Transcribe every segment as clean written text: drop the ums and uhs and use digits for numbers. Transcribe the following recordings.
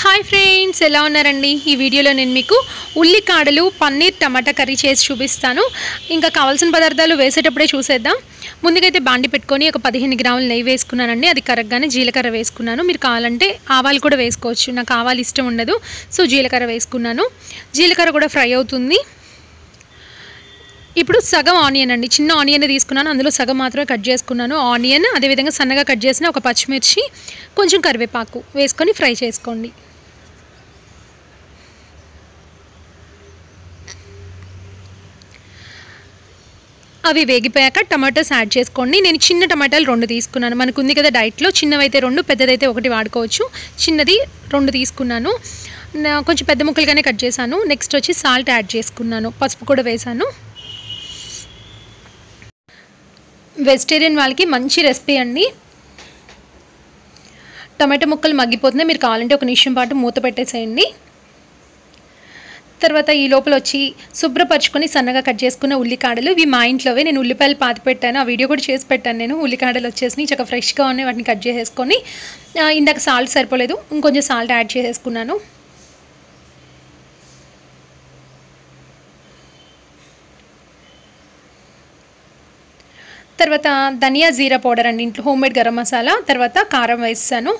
Hi friends, ఎలా ఉన్నారండి? ఈ వీడియోలో నేను మీకు ఉల్లికాడలు పన్నీర్ టమాటా కర్రీ చేసి చూపిస్తాను. ఇంకా కావాల్సిన పదార్థాలు వేసేటప్పుడే చూసేద్దాం. ముందుకైతే బాండి పెట్టుకొని ఒక 15 గ్రాముల నెయ్యి వేసుకున్నానండి. అది కరగ్గానే జీలకర్ర వేసుకున్నాను. మీరు కావాలంటే ఆవాలు కూడా వేసుకోవచ్చు. నాకు ఆవాలు ఇష్టం ఉండదు, సో జీలకర్ర వేసుకున్నాను. జీలకర్ర కూడా ఫ్రై అవుతుంది. ఇప్పుడు సగం ఆనియన్ అండి, చిన్న ఆనియన్ తీసుకున్నాను. అందులో సగం మాత్రమే కట్ చేసుకున్నాను ఆనియన్. అదేవిధంగా సన్నగా కట్ చేసిన ఒక పచ్చిమిర్చి, కొంచెం కరివేపాకు వేసుకొని ఫ్రై చేసుకోండి. అవి వేగిపోయాక టమాటోస్ యాడ్ చేసుకోండి. నేను చిన్న టమాటాలు 2 తీసుకున్నాను. మనకు ఉంది కదా డైట్లో, చిన్నవైతే 2, పెద్దదైతే 1 వాడుకోవచ్చు. చిన్నది 2 తీసుకున్నాను. కొంచెం పెద్ద ముక్కలుగానే కట్ చేశాను. నెక్స్ట్ వచ్చి సాల్ట్ యాడ్ చేసుకున్నాను, పసుపు కూడా వేసాను. వెజిటేరియన్ వాళ్ళకి మంచి రెసిపీ అండి. టమాటో ముక్కలు మగ్గిపోతున్నాయి. మీరు కావాలంటే ఒక నిమిషం పాటు మూత పెట్టేసేయండి. తర్వాత ఈ లోపల వచ్చి శుభ్రపరచుకొని సన్నగా కట్ చేసుకున్న ఉల్లికాడలు. ఇవి మా ఇంట్లోవే, నేను ఉల్లిపాయలు పాతి పెట్టాను, ఆ వీడియో కూడా చేసి పెట్టాను. నేను ఉల్లికాడలు వచ్చేసి చక్కగా ఫ్రెష్గా ఉన్నాయి. వాటిని కట్ చేసేసుకొని, ఇందాక సాల్ట్ సరిపోలేదు, ఇంకొంచెం సాల్ట్ యాడ్ చేసేసుకున్నాను. తర్వాత ధనియా జీరా పౌడర్ అండి, ఇంట్లో హోమ్మేడ్ గరం మసాలా. తర్వాత కారం వేసాను.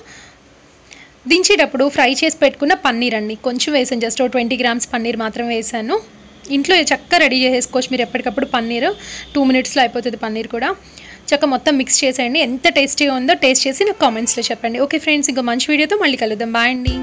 దించేటప్పుడు ఫ్రై చేసి పెట్టుకున్న పన్నీర్ అండి కొంచెం వేసాను, జస్ట్ 20 గ్రామ్స్ పన్నీర్ మాత్రం వేసాను. ఇంట్లో చక్కగా రెడీ చేసేసుకోవచ్చు మీరు ఎప్పటికప్పుడు. పన్నీర్ 2 మినిట్స్లో అయిపోతుంది. పన్నీర్ కూడా చక్కగా మొత్తం మిక్స్ చేసేయండి. ఎంత టేస్టీగా ఉందో టేస్ట్ చేసి నాకు కామెంట్స్లో చెప్పండి. ఓకే ఫ్రెండ్స్, ఇంకో మంచి వీడియోతో మళ్ళీ కలుద్దాం. బాయ్ అండి.